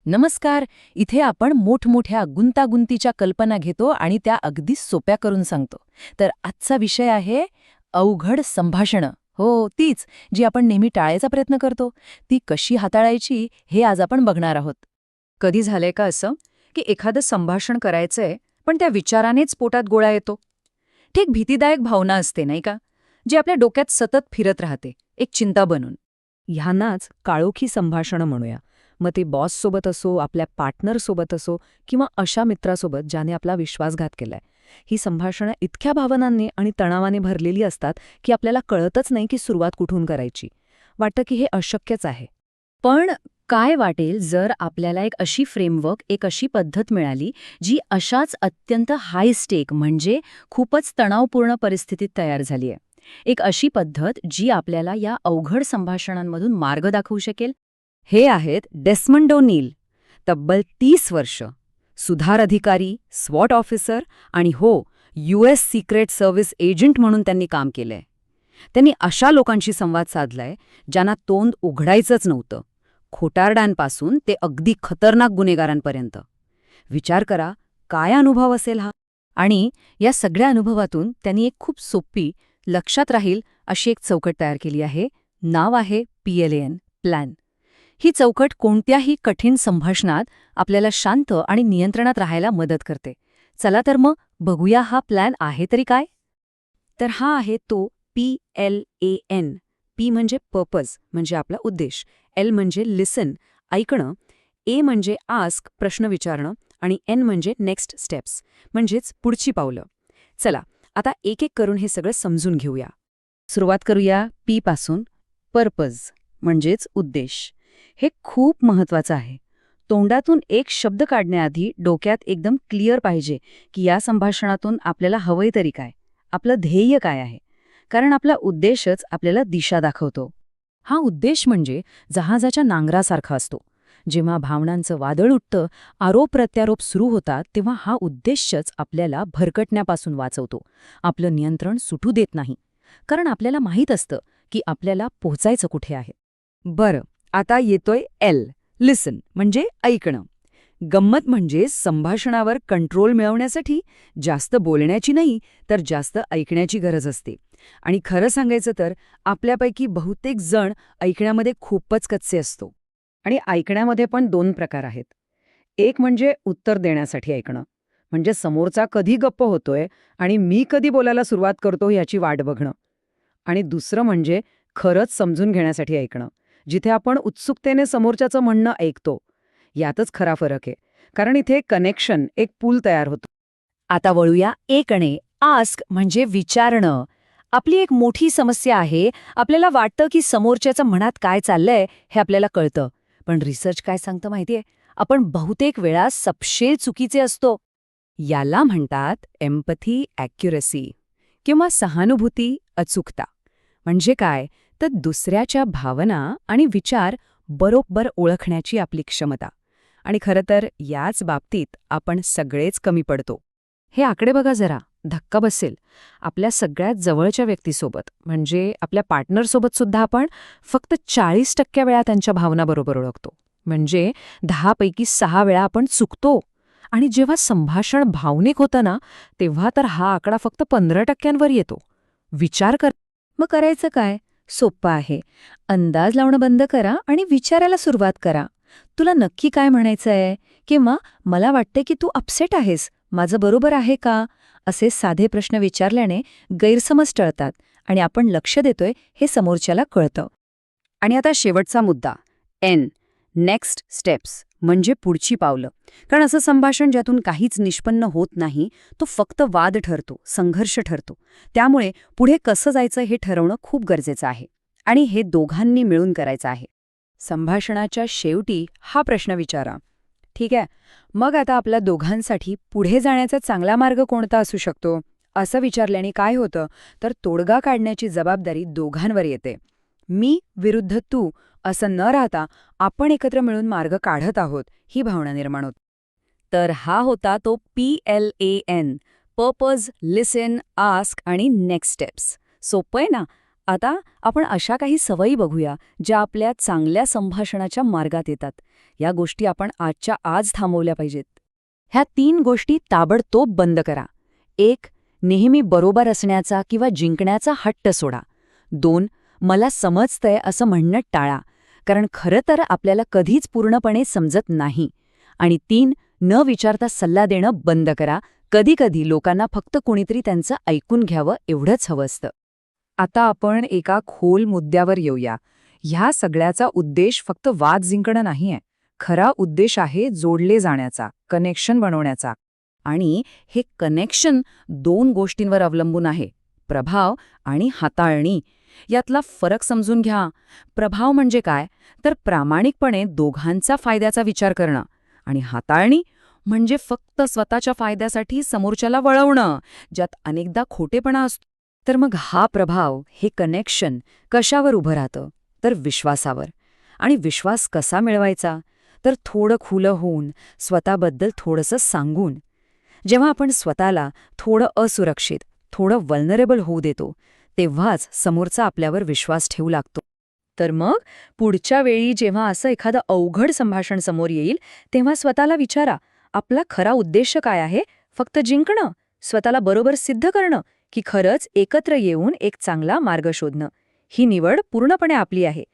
नमस्कार. इथे आपण मोठमोठ्या गुंतागुंतीच्या कल्पना घेतो आणि त्या अगदी सोप्या करून सांगतो. तर आजचा विषय आहे अवघड संभाषणं. हो, तीच जी आपण नेहमी टाळायचा प्रयत्न करतो. ती कशी हाताळायची हे आज आपण बघणार आहोत. कधी झालंय का असं की एखादं संभाषण करायचंय पण त्या विचारानेच पोटात गोळा येतो? ठीक भीतीदायक भावना असते नाही का, जी आपल्या डोक्यात सतत फिरत राहते, एक चिंता बनून. ह्यांनाच काळोखी संभाषणं म्हणूया. मग ते बॉससोबत असो, आपल्या पार्टनरसोबत असो किंवा अशा मित्रासोबत ज्याने आपला विश्वासघात केलाय. ही संभाषणं इतक्या भावनांनी आणि तणावाने भरलेली असतात की आपल्याला कळतच नाही की सुरुवात कुठून करायची. वाटतं की हे अशक्यच आहे. पण काय वाटेल जर आपल्याला एक अशी फ्रेमवर्क, एक अशी पद्धत मिळाली जी अशाच अत्यंत हाय स्टेक म्हणजे खूपच तणावपूर्ण परिस्थितीत तयार झालीय. एक अशी पद्धत जी आपल्याला या अवघड संभाषणांमधून मार्ग दाखवू शकेल. हे आहेत डेस्मंड ओ'नील. तब्बल 30 वर्ष सुधार अधिकारी, स्वॉट ऑफिसर आणि हो, US सिक्रेट सर्व्हिस एजंट म्हणून त्यांनी काम केलंय. त्यांनी अशा लोकांशी संवाद साधलाय ज्यांना तोंड उघडायचंच नव्हतं, खोटारड्यांपासून ते अगदी खतरनाक गुन्हेगारांपर्यंत. विचार करा, काय अनुभव असेल हा. आणि या सगळ्या अनुभवातून त्यांनी एक खूप सोपी, लक्षात राहील अशी एक चौकट तयार केली आहे. नाव आहे PLAN, प्लॅन. ही चौकट कोणत्याही कठीण संभाषणात आपल्याला शांत आणि नियंत्रणात राहायला मदत करते. चला तर मग बघूया हा प्लॅन आहे तरी काय. तर हा आहे तो PLAN. P म्हणजे पर्पज, म्हणजे आपला उद्देश. L म्हणजे लिसन, ऐकणं. A म्हणजे आस्क, प्रश्न विचारणं. आणि N म्हणजे नेक्स्ट स्टेप्स, म्हणजेच पुढची पावलं. चला आता एक एक करून हे सगळं समजून घेऊया. सुरुवात करूया P पासून. पर्पज म्हणजेच उद्देश. हे खूप महत्वाचं आहे. तोंडातून एक शब्द काढण्याआधी डोक्यात एकदम क्लिअर पाहिजे की या संभाषणातून आपल्याला हवंय तरी काय, आपलं ध्येय काय आहे. कारण आपला उद्देशच आपल्याला दिशा दाखवतो. हा उद्देश म्हणजे जहाजाच्या नांगरासारखा असतो. जेव्हा भावनांचं वादळ उठतं, आरोप प्रत्यारोप सुरू होतात, तेव्हा हा उद्देशच आपल्याला भरकटण्यापासून वाचवतो. आपलं नियंत्रण सुटू देत नाही. कारण आपल्याला माहीत असतं की आपल्याला पोहोचायचं कुठे आहे. बरं, आता येतोय L, लिसन, म्हणजे ऐकणं. गंमत म्हणजे संभाषणावर कंट्रोल मिळवण्यासाठी जास्त बोलण्याची नाही तर जास्त ऐकण्याची गरज असते. आणि खरं सांगायचं तर आपल्यापैकी बहुतेक जण ऐकण्यामध्ये खूपच कच्चे असतो. आणि ऐकण्यामध्ये पण 2 प्रकार आहेत. एक म्हणजे उत्तर देण्यासाठी ऐकणं, म्हणजे समोरचा कधी गप्प होतोय आणि मी कधी बोलायला सुरुवात करतो याची वाट बघणं. आणि दुसरं म्हणजे खरंच समजून घेण्यासाठी ऐकणं, जिथे आपण उत्सुकतेने समोरच्याचं म्हणणं ऐकतो. यातच खरा फरक आहे. कारण इथे कनेक्शन, एक पूल तयार होतो. आता वळूया एकणे, आस्क म्हणजे विचारणं. आपली एक मोठी समस्या आहे. आपल्याला वाटतं की समोरच्याचं मनात काय चाललंय हे आपल्याला कळतं. पण रिसर्च काय सांगतं माहितीये? आपण बहुतेक वेळा सपशेल चुकीचे असतो. याला म्हणतात एम्पथी ॲक्युरसी किंवा सहानुभूती अचूकता. म्हणजे काय तर दुसऱ्याच्या भावना आणि विचार बरोबर ओळखण्याची आपली क्षमता. आणि खरं तर याच बाबतीत आपण सगळेच कमी पडतो. हे आकडे बघा जरा, धक्का बसेल. आपल्या सगळ्यात जवळच्या व्यक्तीसोबत म्हणजे आपल्या पार्टनरसोबत सुद्धा आपण फक्त 40% वेळा त्यांच्या भावना बरोबर ओळखतो. म्हणजे 10 पैकी 6 वेळा आपण चुकतो. आणि जेव्हा संभाषण भावनिक होतं ना, तेव्हा तर हा आकडा फक्त 15% येतो. विचार कर. मग करायचं काय? सोप्पं आहे. अंदाज लावणं बंद करा आणि विचारायला सुरुवात करा. तुला नक्की काय म्हणायचंय? किंवा मला वाटते की तू अपसेट आहेस, माझं बरोबर आहे का? असे साधे प्रश्न विचारल्याने गैरसमज टळतात आणि आपण लक्ष देतोय हे समोरच्याला कळतं. आणि आता शेवटचा मुद्दा, N, नेक्स्ट स्टेप्स, म्हणजे पुढची पावलं. कारण असं संभाषण ज्यातून काहीच निष्पन्न होत नाही, तो फक्त वाद ठरतो, संघर्ष ठरतो. त्यामुळे पुढे कसं जायचं हे ठरवणं खूप गरजेचं आहे. आणि हे दोघांनी मिळून करायचं आहे. संभाषणाच्या शेवटी हा प्रश्न विचारा, ठीक आहे, मग आता आपल्या दोघांसाठी पुढे जाण्याचा चांगला मार्ग कोणता असू शकतो? असं विचारल्याने काय होतं तर तोडगा काढण्याची जबाबदारी दोघांवर येते. मी विरुद्ध तू असं न राहता आपण एकत्र मिळून मार्ग काढत आहोत ही भावना निर्माण होते. तर हा होता तो PLAN, पर्पज, लिसन, आस्क आणि नेक्स्ट स्टेप्स. सोपं आहे ना? आता आपण अशा काही सवयी बघूया ज्या आपल्या चांगल्या संभाषणाच्या मार्गात येतात. या गोष्टी आपण आजच्या आज थांबवल्या पाहिजेत. ह्या 3 गोष्टी ताबडतोब बंद करा. 1. नेहमी बरोबर असण्याचा किंवा जिंकण्याचा हट्ट सोडा. 2. मला समजतंय असं म्हणणं टाळा, कारण खरं तर आपल्याला कधीच पूर्णपणे समजत नाही. आणि 3. न विचारता सल्ला देणं बंद करा. कधीकधी लोकांना फक्त कोणीतरी त्यांचं ऐकून घ्यावं एवढंच हवं असतं. आता आपण एका खोल मुद्द्यावर येऊया. ह्या सगळ्याचा उद्देश फक्त वाद जिंकणं नाहीये. खरा उद्देश आहे जोडले जाण्याचा, कनेक्शन बनवण्याचा. आणि हे कनेक्शन 2 गोष्टींवर अवलंबून आहे, प्रभाव आणि हाताळणी. यातला फरक समजून घ्या. प्रभाव म्हणजे काय, तर प्रामाणिकपणे दोघांचा फायद्याचा विचार करणं. आणि हाताळणी म्हणजे फक्त स्वतःच्या फायद्यासाठी समोरच्याला वळवणं, ज्यात अनेकदा खोटेपणा असतो. तर मग हा प्रभाव, हे कनेक्शन कशावर उभं राहतं? तर विश्वासावर. आणि विश्वास कसा मिळवायचा? तर थोडं खुलं होऊन, स्वतःबद्दल थोडंसं सांगून. जेव्हा आपण स्वतःला थोडं असुरक्षित, थोडं वल्नरेबल होऊ देतो, तेव्हाच समोरचा आपल्यावर विश्वास ठेवू लागतो. तर मग पुढच्या वेळी जेव्हा असं एखादं अवघड संभाषण समोर येईल, तेव्हा स्वतःला विचारा, आपला खरा उद्देश काय आहे? फक्त जिंकणं, स्वतःला बरोबर सिद्ध करणं, की खरंच एकत्र येऊन एक चांगला मार्ग शोधणं? ही निवड पूर्णपणे आपली आहे.